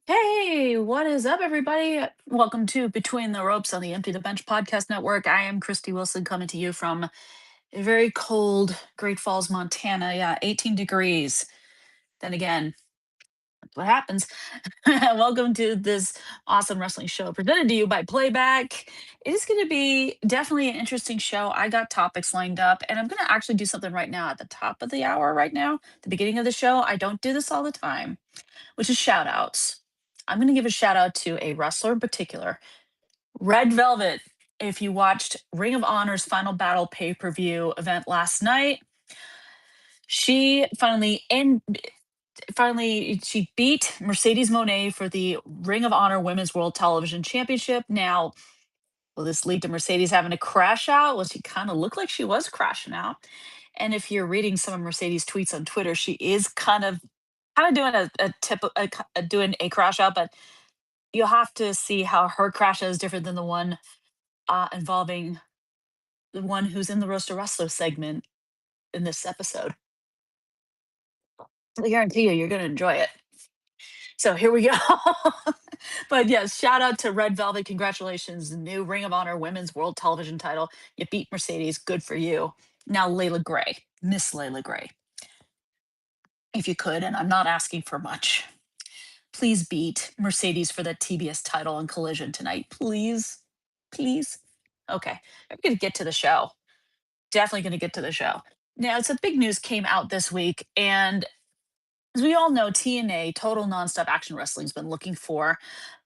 Hey, what is up, everybody? Welcome to Between the Ropes on the Empty the Bench podcast network. I am Christy Wilson coming to you from a very cold Great Falls, Montana. Yeah, 18 degrees. Then again, that's what happens. Welcome to this awesome wrestling show presented to you by Playback. It is going to be definitely an interesting show. I got topics lined up, and I'm going to actually do something right now at the top of the hour, right now, the beginning of the show. I don't do this all the time, which is shout outs. I'm going to give a shout out to a wrestler in particular, Red Velvet. If you watched Ring of Honor's Final Battle pay per view event last night, she finally she beat Mercedes Monet for the Ring of Honor Women's World Television Championship. Now, will this lead to Mercedes having to crash out? Well, she kind of looked like she was crashing out. And if you're reading some of Mercedes' tweets on Twitter, she is kind of doing doing a crash out, but you'll have to see how her crash out is different than the one involving the one who's in the roaster wrestler segment in this episode. I guarantee you're going to enjoy it. So here we go. But yes, shout out to Red Velvet. Congratulations, the new Ring of Honor Women's World Television title. You beat Mercedes. Good for you. Now, Layla Gray, Miss Layla Gray, if you could, and I'm not asking for much, please beat Mercedes for the TBS title on Collision tonight. Please. Please. Okay. I'm going to get to the show. Definitely going to get to the show. Now, some big news came out this week, and as we all know, TNA, Total Nonstop Action Wrestling, has been looking for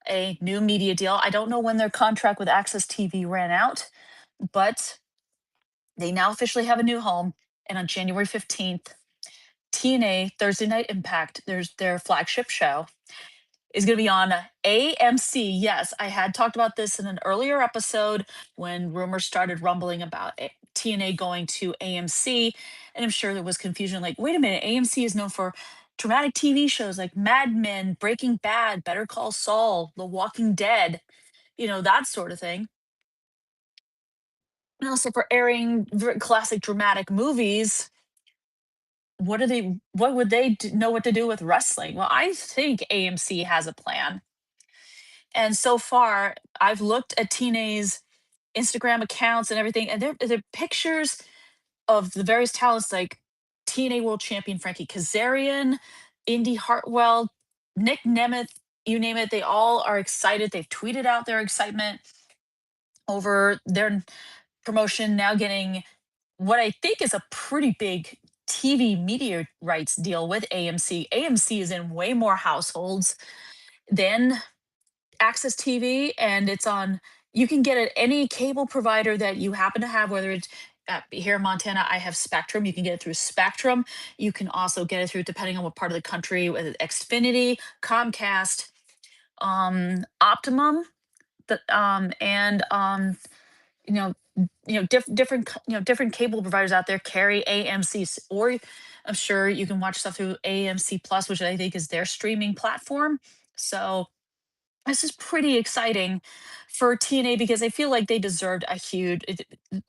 a new media deal. I don't know when their contract with Access TV ran out, but they now officially have a new home. And on January 15th, TNA Thursday Night Impact, there's their flagship show, is going to be on AMC. Yes, I had talked about this in an earlier episode when rumors started rumbling about TNA going to AMC. And I'm sure there was confusion like, wait a minute, AMC is known for dramatic TV shows like Mad Men, Breaking Bad, Better Call Saul, The Walking Dead, that sort of thing. And also for airing very classic dramatic movies. What would they know what to do with wrestling? Well, I think AMC has a plan. And so far, I've looked at TNA's Instagram accounts and everything, and they're pictures of the various talents like TNA World Champion Frankie Kazarian, Indy Hartwell, Nick Nemeth, you name it. They all are excited. They've tweeted out their excitement over their promotion now getting what I think is a pretty big TV media rights deal with AMC. AMC is in way more households than Access TV, and it's on. You can get it any cable provider that you happen to have, whether it's here in Montana. I have Spectrum. You can get it through Spectrum. You can also get it through, depending on what part of the country, whether it's Xfinity, Comcast, Optimum, and you know, different, different cable providers out there carry AMC, or I'm sure you can watch stuff through AMC Plus, which I think is their streaming platform. So this is pretty exciting for TNA because I feel like they deserved a huge.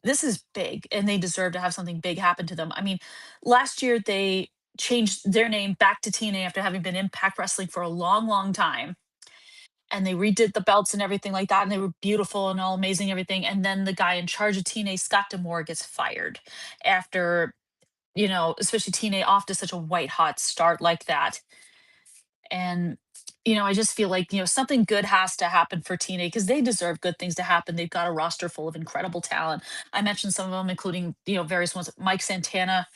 This is big, and they deserve to have something big happen to them. I mean, last year they changed their name back to TNA after having been Impact Wrestling for a long, long time, and they redid the belts and everything like that, and they were beautiful and all amazing, everything. And then the guy in charge of TNA, Scott Demore, gets fired after especially TNA off to such a white hot start like that. And I just feel like something good has to happen for TNA because they deserve good things to happen. They've got a roster full of incredible talent. I mentioned some of them, including various ones. Mike Santana.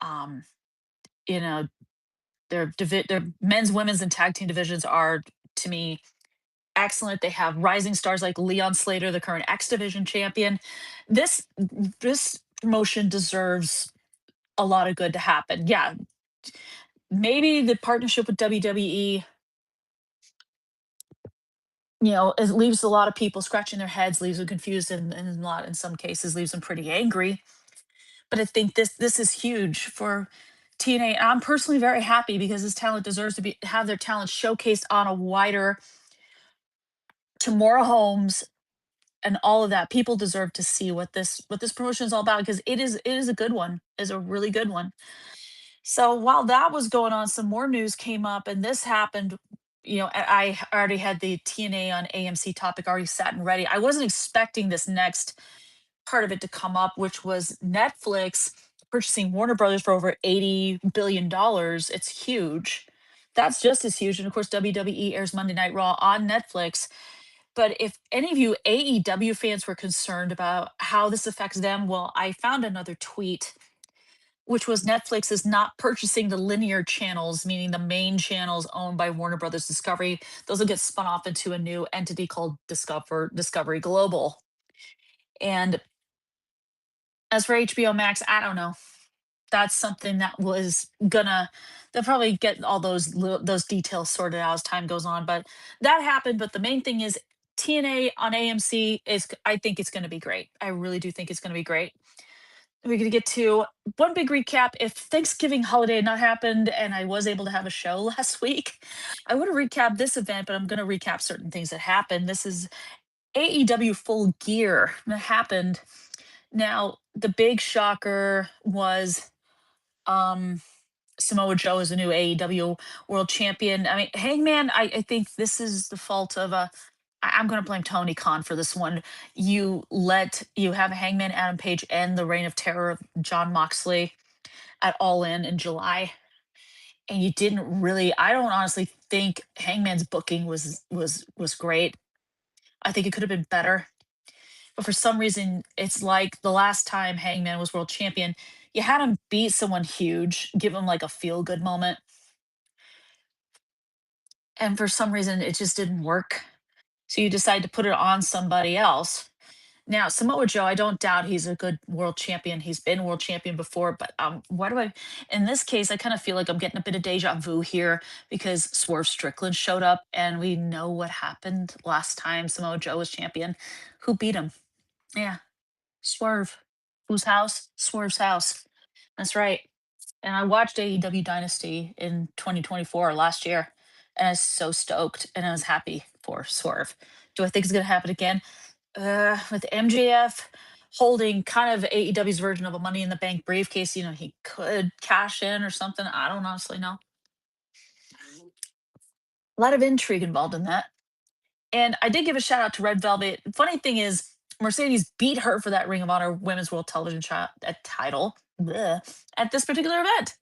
Um, you know their men's, women's, and tag team divisions are, to me, excellent. They have rising stars like Leon Slater, the current X Division champion. This promotion deserves a lot of good to happen. Yeah, maybe the partnership with WWE, it leaves a lot of people scratching their heads, leaves them confused, and in some cases, leaves them pretty angry. But I think this is huge for TNA. And I'm personally very happy because this talent deserves to have their talent showcased on a wider, to more homes and all of that. People deserve to see what this promotion is all about because it is a good one. Is a really good one. So while that was going on, some more news came up, and this happened. I already had the TNA on AMC topic already set and ready. I wasn't expecting this next part of it to come up, which was Netflix purchasing Warner Brothers for over $80 billion. It's huge. That's just as huge. And of course, WWE airs Monday Night Raw on Netflix. But if any of you AEW fans were concerned about how this affects them, well, I found another tweet, which was Netflix is not purchasing the linear channels, meaning the main channels owned by Warner Brothers Discovery. Those will get spun off into a new entity called Discovery Global. And as for HBO Max, I don't know. That's something that was gonna they'll probably get all those details sorted out as time goes on. But that happened. But the main thing is TNA on AMC is I think it's gonna be great. I really do think it's gonna be great. We're gonna get to one big recap. If Thanksgiving holiday had not happened and I was able to have a show last week, I would have recapped this event, but I'm gonna recap certain things that happened. This is AEW Full Gear that happened. Now, the big shocker was um Samoa Joe is the new AEW world champion. I mean, Hangman, I think this is the fault of I'm gonna blame Tony Khan for this one. You have Hangman Adam Page end the reign of terror of John Moxley at All In July. And you didn't really I don't honestly think Hangman's booking was great. I think it could have been better. But for some reason, it's like the last time Hangman was world champion, you had him beat someone huge, give him like a feel good moment. And for some reason, it just didn't work. So you decide to put it on somebody else. Now, Samoa Joe, I don't doubt he's a good world champion. He's been world champion before, but why do I, in this case, I kind of feel like I'm getting a bit of deja vu here because Swerve Strickland showed up and we know what happened last time Samoa Joe was champion. Who beat him? Yeah, Swerve. Whose house? Swerve's house. That's right. And I watched AEW Dynasty in 2024 last year, and I was so stoked and I was happy for Swerve. Do I think it's going to happen again? With MJF holding kind of AEW's version of a Money in the Bank briefcase, he could cash in or something. I don't honestly know. A lot of intrigue involved in that. And I did give a shout out to Red Velvet. Funny thing is, Mercedes beat her for that Ring of Honor Women's World Television title bleh, at this particular event.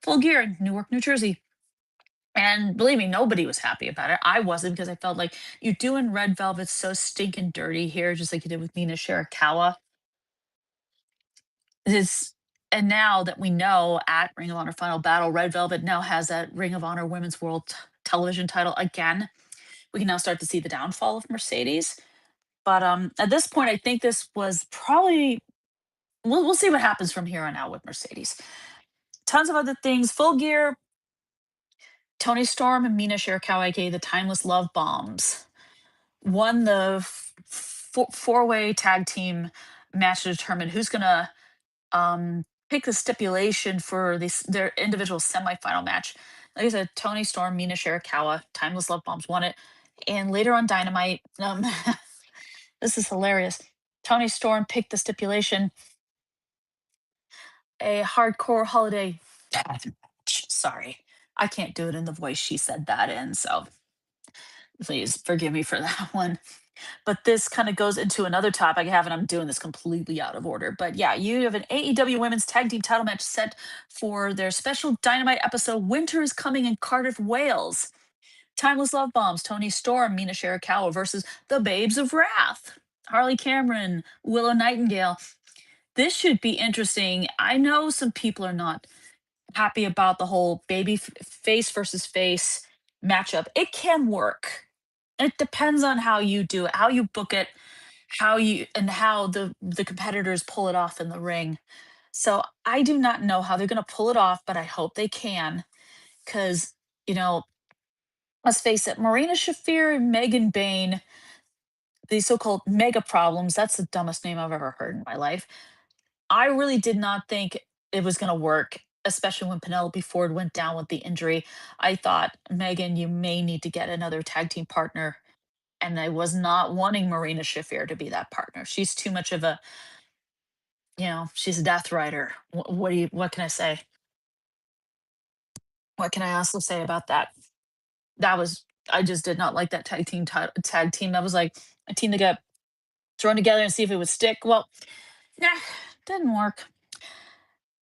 Full Gear in Newark, New Jersey. And believe me, nobody was happy about it. I wasn't because I felt like you're doing Red Velvet so stinking dirty here, just like you did with Mina Shirakawa. This, and now that we know at Ring of Honor Final Battle, Red Velvet now has that Ring of Honor Women's World Television title again. We can now start to see the downfall of Mercedes. But at this point, I think this was probably we'll see what happens from here on out with Mercedes. Tons of other things. Full Gear, Tony Storm and Mina Shirakawa, aka the Timeless Love Bombs, won the four-way tag team match to determine who's gonna pick the stipulation for their individual semifinal match. Like I said, Tony Storm, Mina Shirakawa, Timeless Love Bombs won it. And later on Dynamite, this is hilarious. Tony Storm picked the stipulation a hardcore holiday death match. Sorry, I can't do it in the voice she said that in. So please forgive me for that one. But this kind of goes into another topic I have, and I'm doing this completely out of order. But yeah, you have an AEW Women's Tag Team title match set for their special Dynamite episode Winter is Coming in Cardiff, Wales. Timeless Love Bombs, Tony Storm, Mina Shirakawa versus the Babes of Wrath, Harley Cameron, Willow Nightingale. This should be interesting. I know some people are not happy about the whole face versus face matchup. It can work. It depends on how you do it, how you book it, how the competitors pull it off in the ring. So I do not know how they're going to pull it off, but I hope they can, because you know, let's face it, Marina Shafir and Megan Bain, these so-called mega problems. That's the dumbest name I've ever heard in my life. I really did not think it was going to work, especially when Penelope Ford went down with the injury. I thought, Megan, you may need to get another tag team partner. And I was not wanting Marina Shafir to be that partner. She's too much of she's a death rider. What can I say? What can I also say about that? That was I just did not like that tag team. That was like a team that got thrown together and see if it would stick. Well, yeah, didn't work.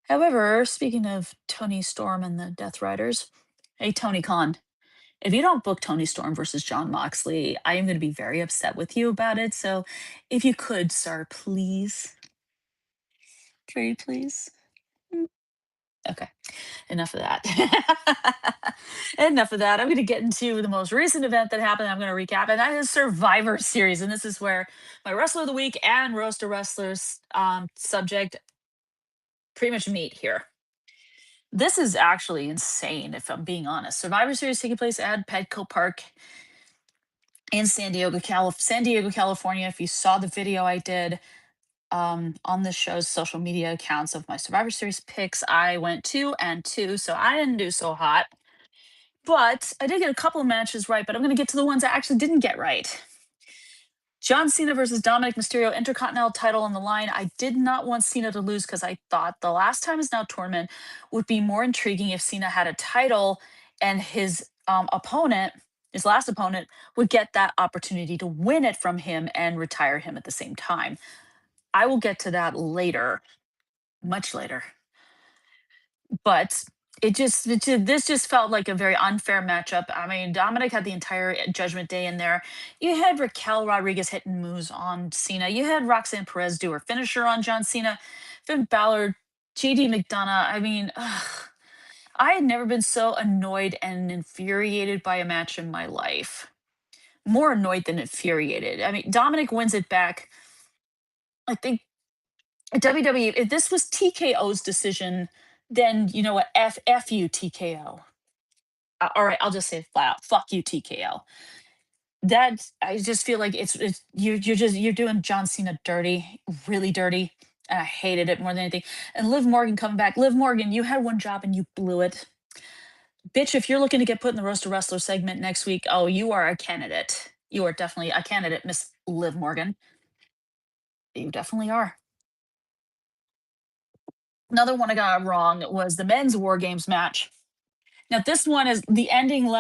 However, speaking of Tony Storm and the Death Riders, hey Tony Khan, if you don't book Tony Storm versus John Moxley, I am going to be very upset with you about it. So, if you could, sir, please, pretty please. Mm, okay, enough of that. Enough of that. I'm going to get into the most recent event that happened. I'm going to recap, and that is Survivor Series. And this is where my Wrestler of the Week and Roast of Wrestlers subject pretty much meet here. This is actually insane, if I'm being honest. Survivor Series taking place at Petco Park in San Diego, California. If you saw the video I did on the show's social media accounts of my Survivor Series picks, I went 2-2, so I didn't do so hot. But I did get a couple of matches right, but I'm going to get to the ones I actually didn't get right. John Cena versus Dominic Mysterio, Intercontinental title on the line. I did not want Cena to lose because I thought the Last Time Is Now tournament would be more intriguing if Cena had a title and his opponent, his last opponent, would get that opportunity to win it from him and retire him at the same time. I will get to that later, much later. But this just felt like a very unfair matchup. I mean, Dominic had the entire Judgment Day in there. You had Raquel Rodriguez hitting moves on Cena. You had Roxanne Perez do her finisher on John Cena. Finn Balor, JD McDonough. I mean, ugh, I had never been so annoyed and infuriated by a match in my life. More annoyed than infuriated. I mean, Dominic wins it back. I think WWE, if this was TKO's decision, then you know what? F you, TKO. All right, I'll just say it flat out, fuck you, TKO. That I just feel like it's you're doing John Cena dirty, really dirty. And I hated it more than anything. And Liv Morgan coming back. Liv Morgan, you had one job and you blew it. Bitch, if you're looking to get put in the Roast of Wrestler segment next week, oh, you are a candidate. You are definitely a candidate, Miss Liv Morgan. You definitely are. Another one I got wrong was the men's War Games match. Now, this one is the ending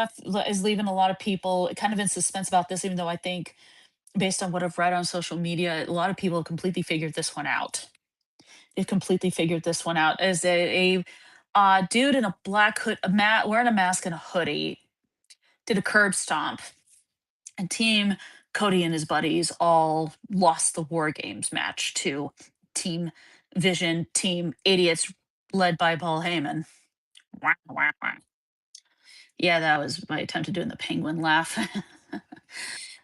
is leaving a lot of people kind of in suspense about this, even though I think, based on what I've read on social media, a lot of people have completely figured this one out. They've completely figured this one out as a dude in a black hood, wearing a mask and a hoodie, did a curb stomp, and Team Cody and his buddies all lost the War Games match to Team Vision, Team Idiots, led by Paul Heyman. Wah, wah, wah. Yeah, that was my attempt at doing the penguin laugh.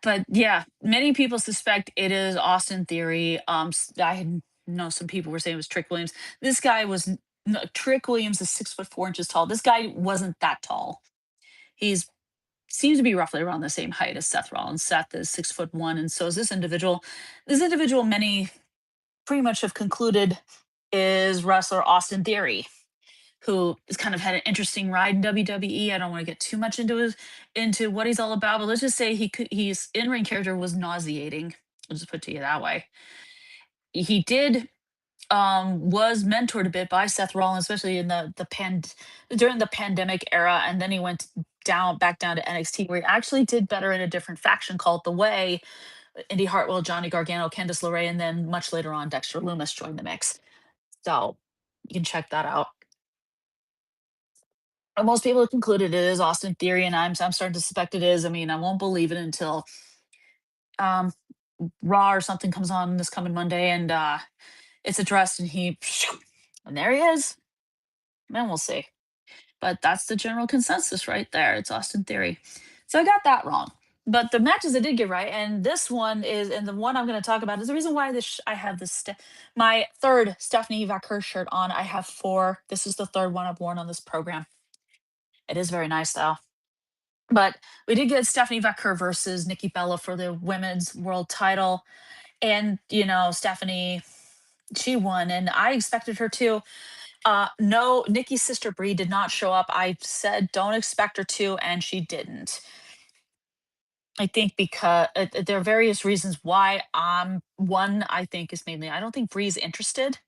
But yeah, many people suspect it is Austin Theory. Know some people were saying it was Trick Williams. This guy was no, Trick Williams is 6'4" tall. This guy wasn't that tall. He's seems to be roughly around the same height as Seth Rollins. Seth is 6'1", and so is this individual. This individual, many pretty much have concluded, is wrestler Austin Theory, who has kind of had an interesting ride in WWE. I don't want to get too much into what he's all about, but let's just say his in-ring character was nauseating. I'll just put it to you that way. He did was mentored a bit by Seth Rollins, especially in during the pandemic era, and then he went back down to NXT, where he actually did better in a different faction called The Way. Indy Hartwell, Johnny Gargano, Candice LeRae, and then much later on, Dexter Loomis joined the mix. So you can check that out. Most people have concluded it is Austin Theory, and I'm starting to suspect it is. I mean, I won't believe it until um, Raw or something comes on this coming Monday, and it's addressed, and and there he is. Then we'll see. But that's the general consensus right there. It's Austin Theory. So I got that wrong. But the matches I did get right, and this one is, and the one I'm going to talk about is the reason why I have my third Stephanie Vaquer shirt on. I have four. This is the third one I've worn on this program. It is very nice though. But we did get Stephanie Vaquer versus Nikki Bella for the women's world title. And, Stephanie, she won, and I expected her to. No, Nikki's sister Brie did not show up. I said don't expect her to, and she didn't. I think because there are various reasons why. One I think is mainly I don't think Brie's interested.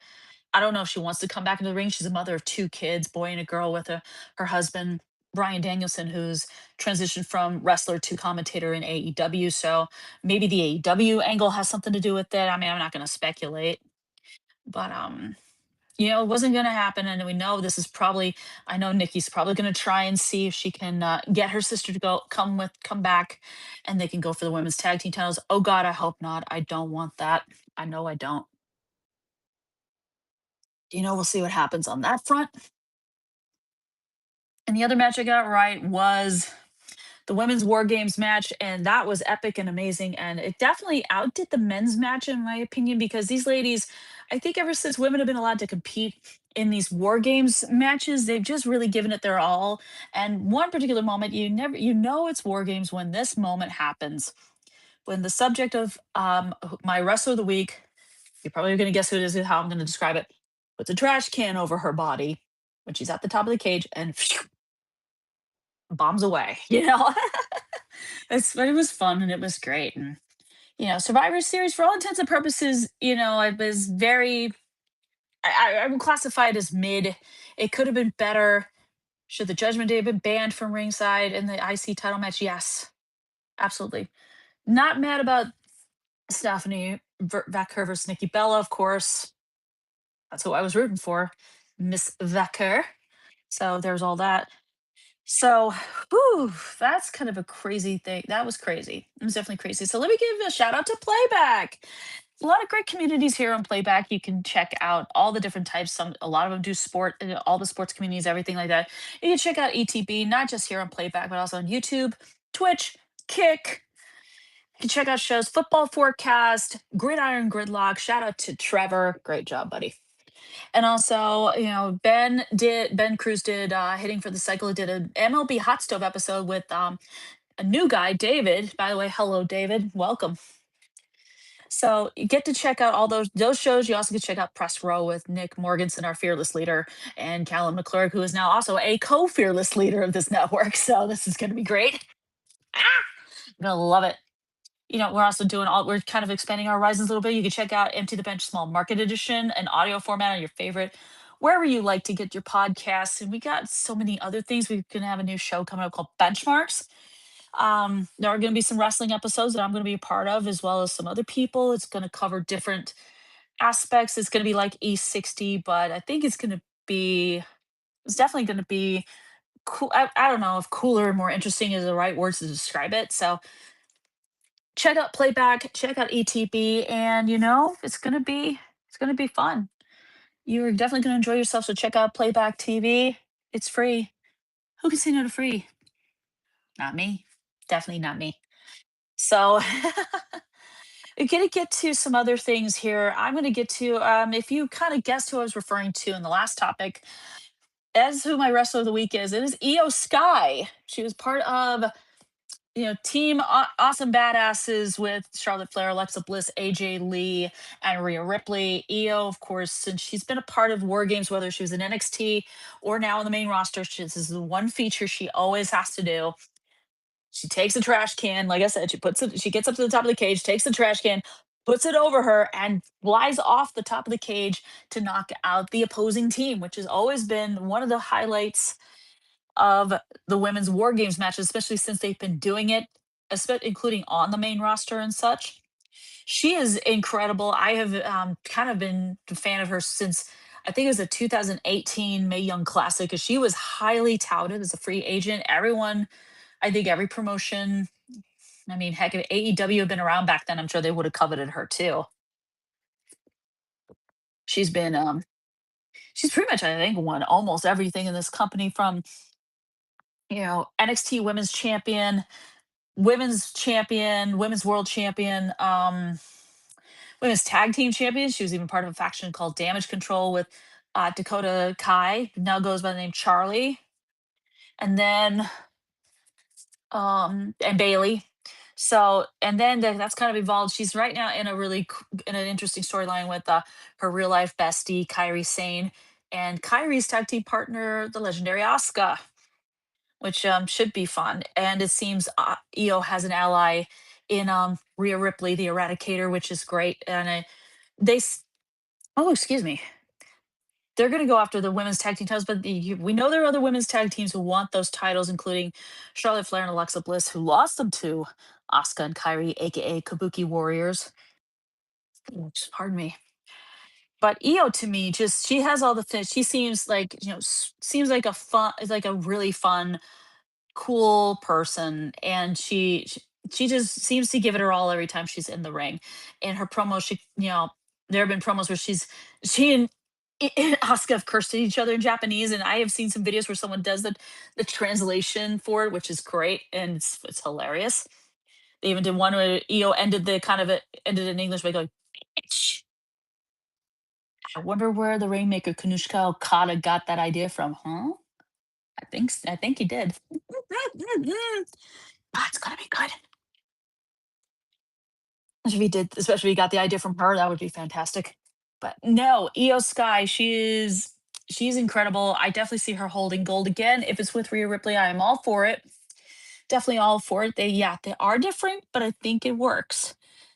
I don't know if she wants to come back into the ring. She's a mother of two kids, boy and a girl, with her husband. Brian Danielson, who's transitioned from wrestler to commentator in AEW. So maybe the AEW angle has something to do with it. I mean, I'm not going to speculate, but it wasn't going to happen, and we know this is probably. I know Nikki's probably going to try and see if she can get her sister to come back, and they can go for the women's tag team titles. Oh God, I hope not. I don't want that. I know I don't. We'll see what happens on that front. And the other match I got right was the women's war games match, and that was epic and amazing, and it definitely outdid the men's match in my opinion, because these ladies, I think ever since women have been allowed to compete in these war games matches, they've just really given it their all. And one particular moment, it's war games when this moment happens, when the subject of my wrestler of the week, you're probably going to guess who it is and how I'm going to describe it, puts a trash can over her body when she's at the top of the cage and bombs away. But it was fun and it was great. And Survivor Series, for all intents and purposes, it was very. I would classify it as mid. It could have been better. Should the Judgment Day have been banned from ringside in the IC title match? Yes, absolutely. Not mad about Stephanie Vacker versus Nikki Bella, of course. That's who I was rooting for, Miss Vacker. So there's all that. So, whew, that's kind of a crazy thing. That was crazy. It was definitely crazy. So let me give a shout out to Playback. A lot of great communities here on Playback. You can check out all the different types. A lot of them do sport, all the sports communities, everything like that. You can check out ETB, not just here on Playback, but also on YouTube, Twitch, Kick. You can check out shows, Football Forecast, Gridiron Gridlock. Shout out to Trevor. Great job, buddy. And also, Ben Cruz did Hitting for the Cycle, did an MLB Hot Stove episode with a new guy, David. By the way, hello David, welcome. So you get to check out all those shows. You also get to check out Press Row with Nick Morganson, our fearless leader, and Callum McClurg, who is now also a co-fearless leader of this network. So this is gonna be great. Ah, I'm gonna love it. We're also we're kind of expanding our horizons a little bit. You can check out Empty the Bench Small Market Edition, an audio format on your favorite, wherever you like to get your podcasts. And we got so many other things. We're going to have a new show coming up called Benchmarks. There are going to be some wrestling episodes that I'm going to be a part of, as well as some other people. It's going to cover different aspects. It's going to be like E60, but I think it's definitely going to be cool. I don't know if cooler and more interesting is the right words to describe it. So check out Playback, check out ETB, and it's gonna be fun. You're definitely gonna enjoy yourself. So check out Playback TV. It's free. Who can say no to free? Not me. Definitely not me. So we're gonna get to some other things here. I'm gonna get to if you kind of guessed who I was referring to in the last topic, as who my wrestler of the week is. It is Io Sky. She was part of Team Awesome Badasses with Charlotte Flair, Alexa Bliss, AJ Lee, and Rhea Ripley. Io, of course, since she's been a part of War Games, whether she was in NXT or now on the main roster, this is the one feature she always has to do. She takes a trash can, like I said, she gets up to the top of the cage, takes the trash can, puts it over her, and flies off the top of the cage to knock out the opposing team, which has always been one of the highlights of the women's war games matches, especially since they've been doing it, including on the main roster and such. She is incredible. I have kind of been a fan of her since I think it was the 2018 Mae Young Classic, because she was highly touted as a free agent. Everyone, I think every promotion, I mean, heck, if AEW had been around back then, I'm sure they would have coveted her too. She's been, she's pretty much, I think, won almost everything in this company, from, NXT women's champion, women's world champion, women's tag team champion. She was even part of a faction called Damage Control with Dakota Kai, who now goes by the name Charlie, and then and Bailey. So, and then that's kind of evolved. She's right now in in an interesting storyline with her real life bestie Kyrie Sane, and Kyrie's tag team partner, the legendary Asuka, which should be fun. And it seems Io has an ally in Rhea Ripley, the Eradicator, which is great. And they, oh, excuse me. they're going to go after the women's tag team titles, but we know there are other women's tag teams who want those titles, including Charlotte Flair and Alexa Bliss, who lost them to Asuka and Kyrie, aka Kabuki Warriors. Pardon me. But Io to me, just she has all the she seems like seems like a fun, like a really fun, cool person, and she just seems to give it her all every time she's in the ring. And her promos, there have been promos where she and Asuka have cursed at each other in Japanese, and I have seen some videos where someone does the translation for it, which is great, and it's hilarious. They even did one where Io ended the kind of it ended in English by going, "Bitch." I wonder where the Rainmaker Kanushka Okada got that idea from, huh? I think he did. Ah, it's gonna be good. Especially if he got the idea from her, that would be fantastic. But no, Io Sky, she's incredible. I definitely see her holding gold again. If it's with Rhea Ripley, I am all for it. Definitely all for it. They are different, but I think it works.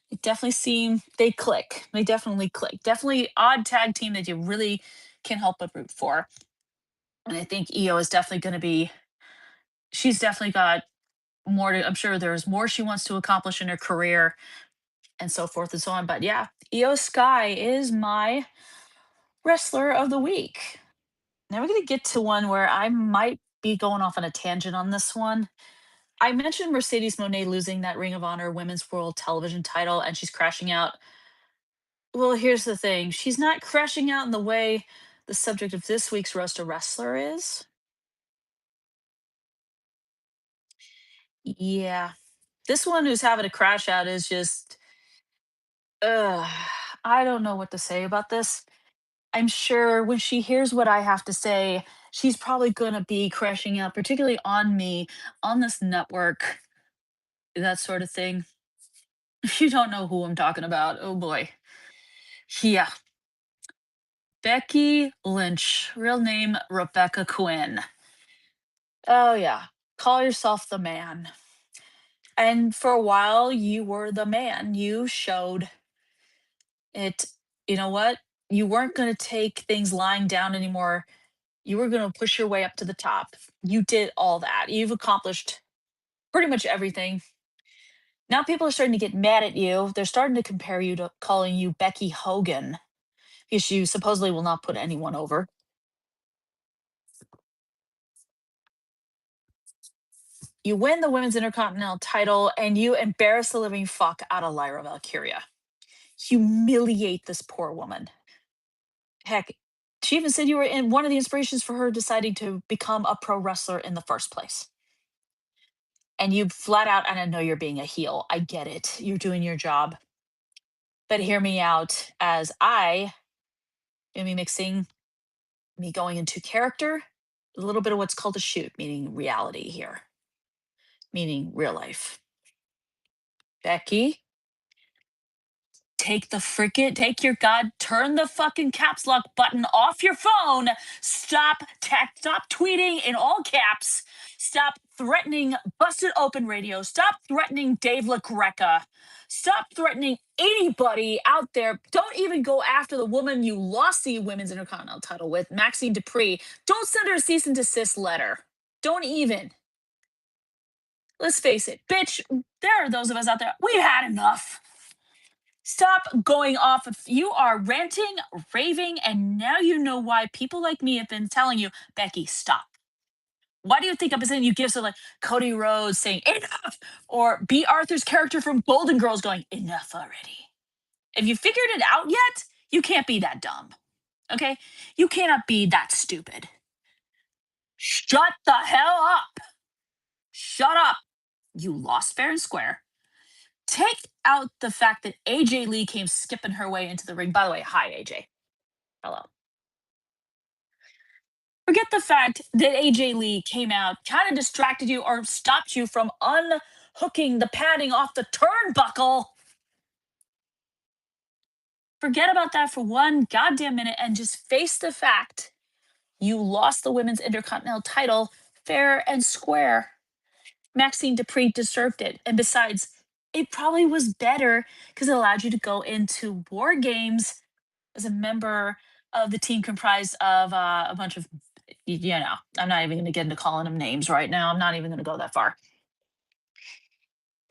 It definitely seem they click. They definitely click. Definitely odd tag team that you really can help but root for. And I think Io is definitely going to be. She's definitely got more to. I'm sure there's more she wants to accomplish in her career and so forth and so on. But yeah, Io Sky is my wrestler of the week. Now we're going to get to one where I might be going off on a tangent on this one. I mentioned Mercedes Monet losing that Ring of Honor Women's World Television title, and she's crashing out. Well, here's the thing, she's not crashing out in the way the subject of this week's Roast a Wrestler is. Yeah. This one who's having a crash out is just, ugh, I don't know what to say about this. I'm sure when she hears what I have to say, she's probably going to be crashing out, particularly on me, on this network, that sort of thing. You don't know who I'm talking about. Oh boy. Yeah. Becky Lynch, real name Rebecca Quinn. Oh, yeah. Call yourself the man. And for a while, you were the man. You showed it. You know what? You weren't going to take things lying down anymore. You were going to push your way up to the top. You did all that. You've accomplished pretty much everything. Now people are starting to get mad at you. They're starting to compare you to calling you Becky Hogan because you supposedly will not put anyone over. You win the women's intercontinental title and you embarrass the living fuck out of Lyra Valkyria. Humiliate this poor woman. Heck, she even said you were in one of the inspirations for her deciding to become a pro wrestler in the first place. And you flat out, and I know you're being a heel. I get it. You're doing your job. But hear me out as I am mixing me going into character, a little bit of what's called a shoot, meaning reality here, meaning real life. Becky, take your turn the fucking caps lock button off your phone. Stop tweeting in all caps. Stop threatening Busted Open Radio. Stop threatening Dave LaGreca. Stop threatening anybody out there. Don't even go after the woman you lost the women's intercontinental title with, Maxine Dupree. Don't send her a cease and desist letter. Don't even. Let's face it, bitch, there are those of us out there, we've had enough. Stop going off. You are ranting, raving, and now you know why people like me have been telling you, Becky, stop. Why do you think I've been saying you give so like Cody Rhodes saying enough, or B. Arthur's character from Golden Girls going enough already? Have you figured it out yet? You can't be that dumb. Okay? You cannot be that stupid. Shut the hell up. Shut up. You lost fair and square. Take out the fact that AJ Lee came skipping her way into the ring. By the way, hi AJ. Hello. Forget the fact that AJ Lee came out, kind of distracted you or stopped you from unhooking the padding off the turnbuckle. Forget about that for one goddamn minute and just face the fact you lost the women's intercontinental title fair and square. Maxine Dupree deserved it. And besides, it probably was better because it allowed you to go into war games as a member of the team comprised of a bunch of, I'm not even going to get into calling them names right now. I'm not even going to go that far. At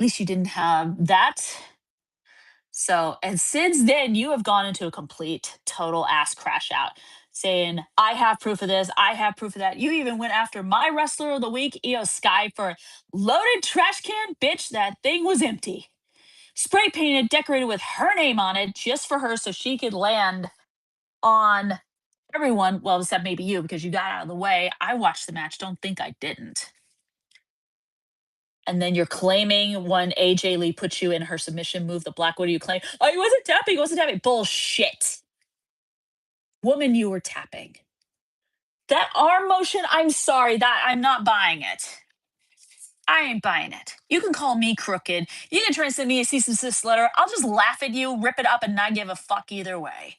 least you didn't have that. So, and since then, you have gone into a complete, total ass crash out, saying, I have proof of this, I have proof of that. You even went after my wrestler of the week, Io Sky, for loaded trash can. Bitch, that thing was empty. Spray painted, decorated with her name on it just for her so she could land on everyone. Well, except maybe you because you got out of the way. I watched the match. Don't think I didn't. And then you're claiming when AJ Lee put you in her submission move, the black, what do you claim? Oh, he wasn't tapping, he wasn't tapping. Bullshit. Woman, you were tapping. That arm motion, I'm sorry, that I'm not buying it. I ain't buying it. You can call me crooked. You can try and send me a cease and desist letter. I'll just laugh at you, rip it up, and not give a fuck either way.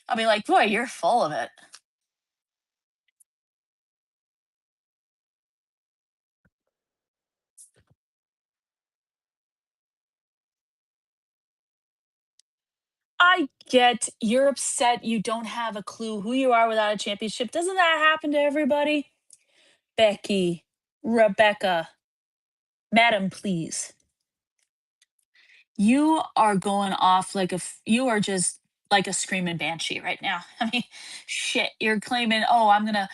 I'll be like, boy, you're full of it. I get you're upset you don't have a clue who you are without a championship. Doesn't that happen to everybody? Becky, Rebecca, madam, please. You are going off like you are just like a screaming banshee right now. I mean, shit, you're claiming, oh, I'm going to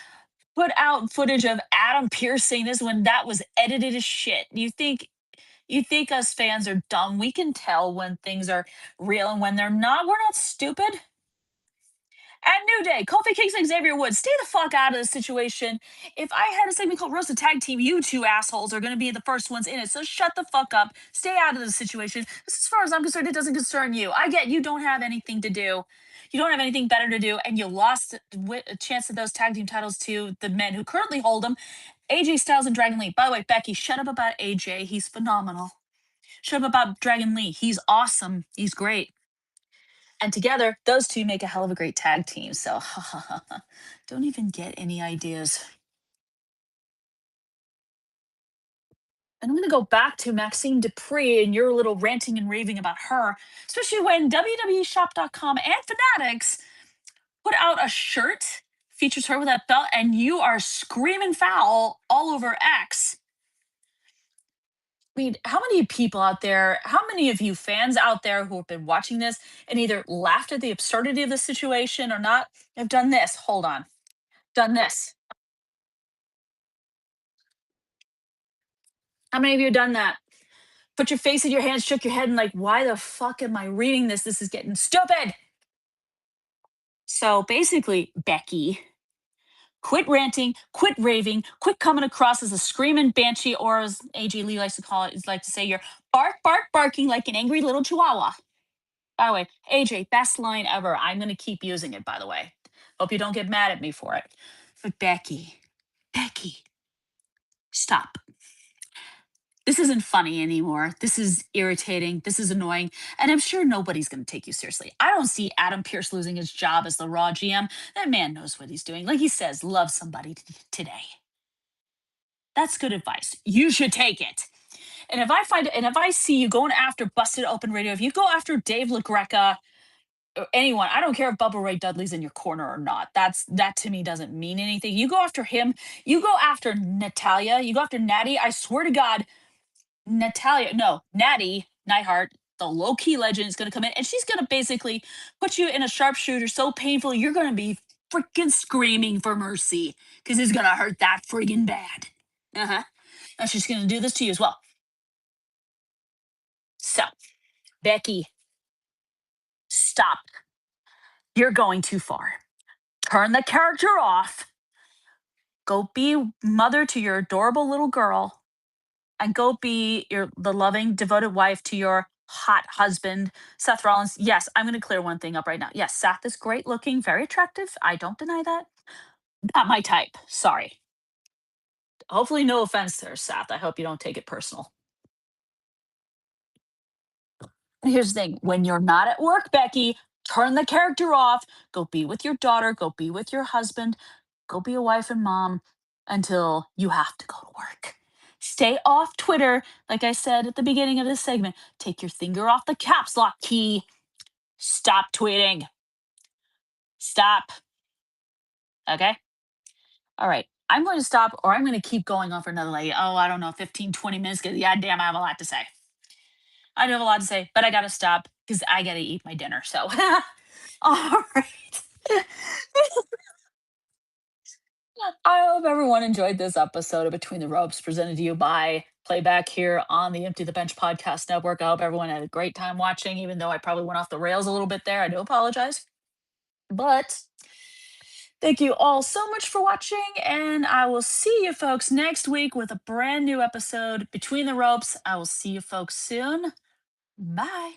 put out footage of Adam Pierce saying this when that was edited as shit. You think us fans are dumb? We can tell when things are real and when they're not. We're not stupid. At New Day, Kofi Kingston, Xavier Woods, stay the fuck out of this situation. If I had a segment called Roast the Tag Team, you two assholes are going to be the first ones in it. So shut the fuck up. Stay out of this situation. As far as I'm concerned, it doesn't concern you. I get you don't have anything to do. You don't have anything better to do, and you lost a chance at those tag team titles to the men who currently hold them, AJ Styles and Dragon Lee. By the way, Becky, shut up about AJ. He's phenomenal. Shut up about Dragon Lee. He's awesome. He's great. And together, those two make a hell of a great tag team. So, don't even get any ideas. And I'm going to go back to Maxine Dupree and your little ranting and raving about her, especially when WWEshop.com and Fanatics put out a shirt features her with that belt, and you are screaming foul all over X. I mean, how many people out there, how many of you fans out there who have been watching this and either laughed at the absurdity of the situation or not have done this? Hold on. Done this. How many of you have done that? Put your face in your hands, shook your head, and like, why the fuck am I reading this? This is getting stupid. So basically, Becky, quit ranting, quit raving, quit coming across as a screaming banshee, or as AJ Lee likes to call it, is like to say you're barking like an angry little chihuahua. By the way, AJ, best line ever. I'm going to keep using it, by the way. Hope you don't get mad at me for it. But Becky, stop. This isn't funny anymore. This is irritating. This is annoying. And I'm sure nobody's going to take you seriously. I don't see Adam Pierce losing his job as the Raw GM. That man knows what he's doing. Like he says, love somebody today. That's good advice. You should take it. And if I see you going after Busted Open Radio, if you go after Dave LaGreca or anyone, I don't care if Bubba Ray Dudley's in your corner or not. That to me doesn't mean anything. You go after him, you go after Natalia, you go after Natty. I swear to God, Natty Neidhart, the low key legend, is going to come in and she's going to basically put you in a sharpshooter so painful you're going to be freaking screaming for mercy because it's going to hurt that friggin' bad. Uh huh. And she's going to do this to you as well. So, Becky, stop. You're going too far. Turn the character off. Go be mother to your adorable little girl and go be the loving, devoted wife to your hot husband, Seth Rollins. Yes, I'm going to clear one thing up right now. Yes, Seth is great looking, very attractive. I don't deny that. Not my type. Sorry. Hopefully, no offense there, Seth. I hope you don't take it personal. And here's the thing, when you're not at work, Becky, turn the character off. Go be with your daughter. Go be with your husband. Go be a wife and mom until you have to go to work. Stay off Twitter. Like I said at the beginning of this segment, take your finger off the caps lock key. Stop tweeting. Stop. Okay. All right. I'm going to stop or I'm going to keep going on for another like, oh, I don't know, 15, 20 minutes. Cause yeah, damn, I have a lot to say. I do have a lot to say, but I got to stop because I got to eat my dinner. So, all right. I hope everyone enjoyed this episode of Between the Ropes presented to you by Playback here on the Empty the Bench Podcast Network. I hope everyone had a great time watching, even though I probably went off the rails a little bit there. I do apologize. But thank you all so much for watching, and I will see you folks next week with a brand new episode Between the Ropes. I will see you folks soon. Bye.